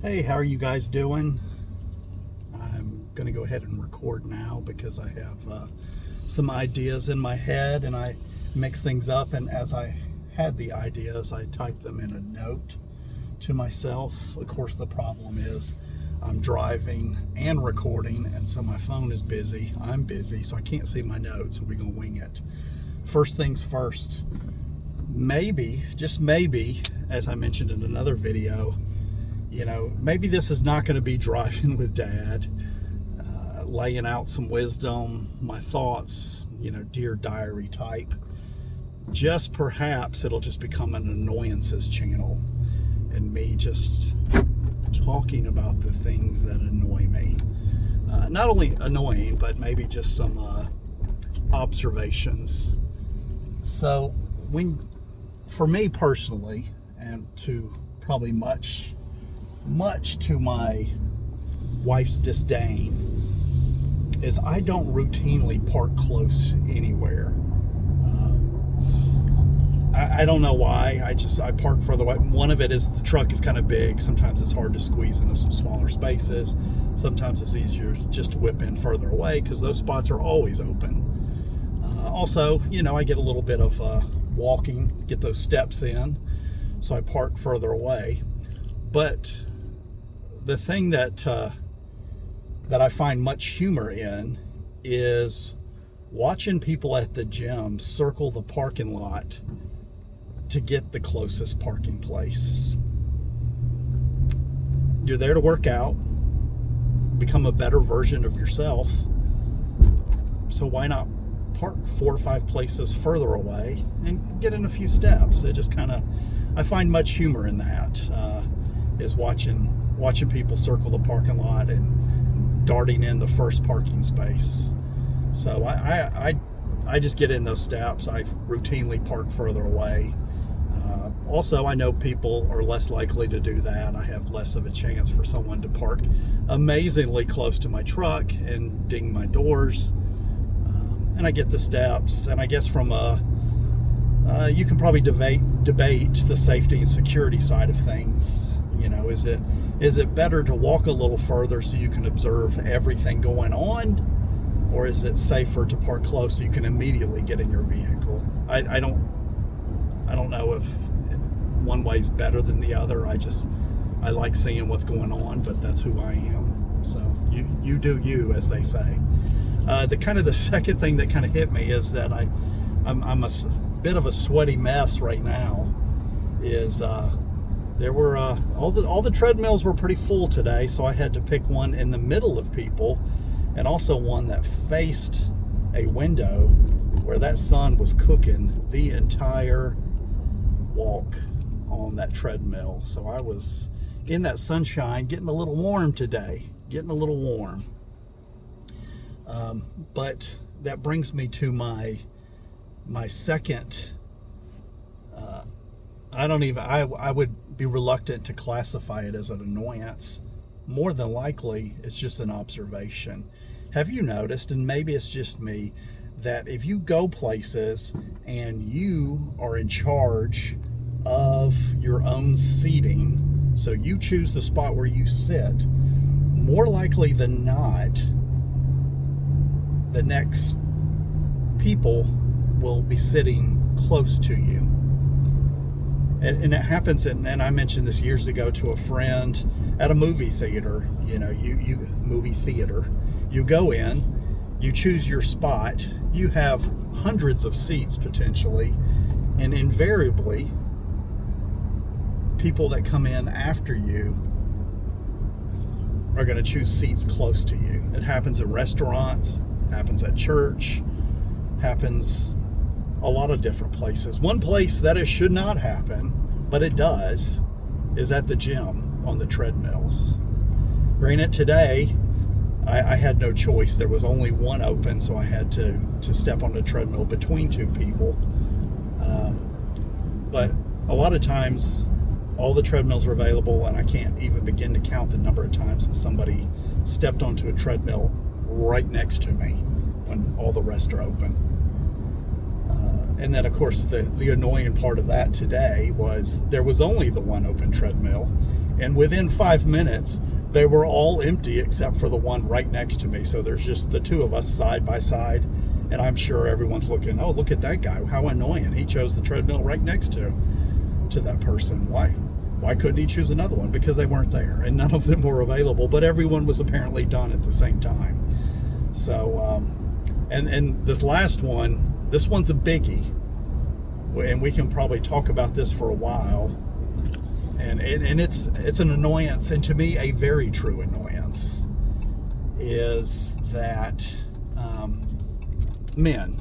Hey, how are you guys doing? I'm going to go ahead and record now because I have some ideas in my head and I mix things up. And as I had the ideas, I typed them in a note to myself. Of course, the problem is I'm driving and recording, and so my phone is busy. I'm busy, so I can't see my notes, so we're going to wing it. First things first, maybe, just maybe, as I mentioned in another video, maybe this is not going to be driving with Dad, laying out some wisdom, my thoughts, dear diary type. Just perhaps it'll just become an annoyances channel and me just talking about the things that annoy me. Not only annoying, but maybe just some observations. So for me personally, and to probably much to my wife's disdain, is I don't routinely park close anywhere. I don't know why. I park further away. One of it is the truck is kind of big. Sometimes it's hard to squeeze into some smaller spaces. Sometimes it's easier just to whip in further away because those spots are always open. Also, I get a little bit of walking, get those steps in, so I park further away. But the thing that I find much humor in is watching people at the gym circle the parking lot to get the closest parking place. You're there to work out, become a better version of yourself. So why not park 4 or 5 places further away and get in a few steps? It just I find much humor in that, is watching people circle the parking lot and darting in the first parking space. So I just get in those steps. I routinely park further away. Also, I know people are less likely to do that. I have less of a chance for someone to park amazingly close to my truck and ding my doors. And I get the steps. And I guess from you can probably debate the safety and security side of things. Is it better to walk a little further so you can observe everything going on, or is it safer to park close so you can immediately get in your vehicle? I don't know if one way's better than the other. I like seeing what's going on, but that's who I am. So you do you, as they say. The second thing that kind of hit me is that I'm a bit of a sweaty mess right now. Is there were all the treadmills were pretty full today, so I had to pick one in the middle of people, and also one that faced a window where that sun was cooking the entire walk on that treadmill. So I was in that sunshine, getting a little warm today, but that brings me to my second. I would be reluctant to classify it as an annoyance. More than likely, it's just an observation. Have you noticed, and maybe it's just me, that if you go places and you are in charge of your own seating, so you choose the spot where you sit, more likely than not, the next people will be sitting close to you. And it happens, and I mentioned this years ago to a friend at a movie theater. Movie theater. You go in, you choose your spot, you have hundreds of seats potentially, and invariably, people that come in after you are going to choose seats close to you. It happens at restaurants, happens at church, happens a lot of different places. One place that it should not happen, but it does, is at the gym on the treadmills. Granted, today I had no choice. There was only one open, so I had to step on the treadmill between 2 people. But a lot of times, all the treadmills are available, and I can't even begin to count the number of times that somebody stepped onto a treadmill right next to me when all the rest are open. And then, of course, the annoying part of that today was there was only the one open treadmill, And within 5 minutes, they were all empty except for the one right next to me. So there's just the two of us side by side. And I'm sure everyone's looking, oh, look at that guy. How annoying. He chose the treadmill right next to that person. Why couldn't he choose another one? Because they weren't there. And none of them were available. But everyone was apparently done at the same time. So, and this last one, this one's a biggie. And we can probably talk about this for a while. And it's an annoyance, and to me a very true annoyance, is that men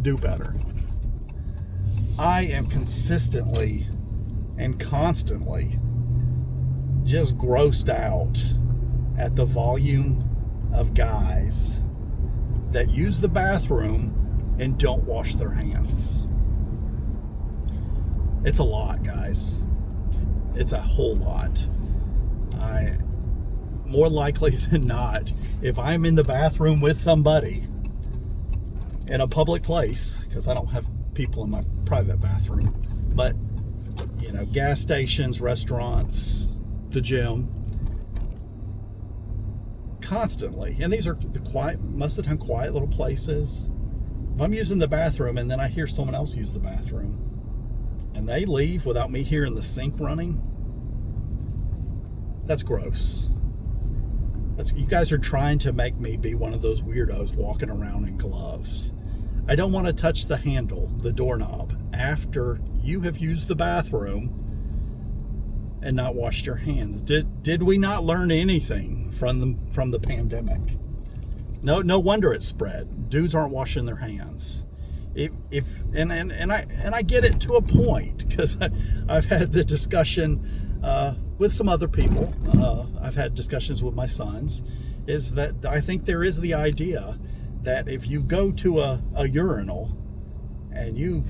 do better. I am consistently and constantly just grossed out at the volume of guys that use the bathroom and don't wash their hands. It's a lot, guys. It's a whole lot. More likely than not, if I'm in the bathroom with somebody in a public place, because I don't have people in my private bathroom, but you know, gas stations, restaurants, the gym, constantly, and these are the quiet, most of the time quiet little places. If I'm using the bathroom and then I hear someone else use the bathroom and they leave without me hearing the sink running, that's gross. You guys are trying to make me be one of those weirdos walking around in gloves. I don't want to touch the handle, the doorknob, after you have used the bathroom and not washed your hands. Did we not learn anything from the pandemic? No wonder it spread. Dudes aren't washing their hands. I get it to a point, because I've had the discussion with some other people. I've had discussions with my sons. Is that I think there is the idea that if you go to a urinal and you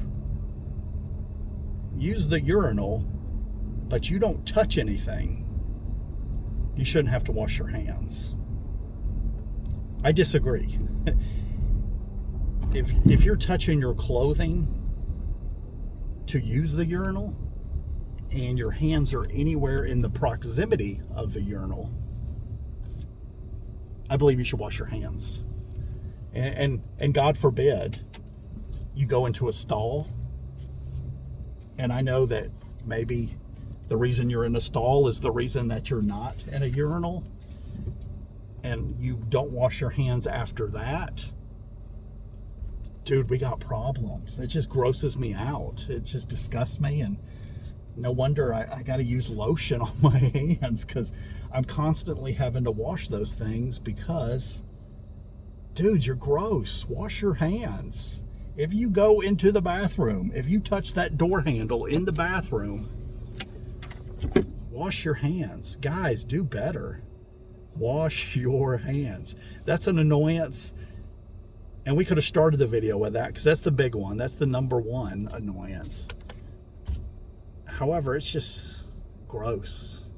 use the urinal but you don't touch anything, you shouldn't have to wash your hands. I disagree. If you're touching your clothing to use the urinal and your hands are anywhere in the proximity of the urinal, I believe you should wash your hands. And God forbid you go into a stall, and I know that maybe the reason you're in a stall is the reason that you're not in a urinal, and you don't wash your hands after that. Dude, we got problems. It just grosses me out. It just disgusts me, and no wonder I got to use lotion on my hands, because I'm constantly having to wash those things because, dude, you're gross. Wash your hands. If you go into the bathroom, if you touch that door handle in the bathroom, wash your hands. Guys, do better. Wash your hands. That's an annoyance. And we could have started the video with that, because that's the big one. That's the number one annoyance. However, it's just gross.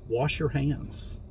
Wash your hands.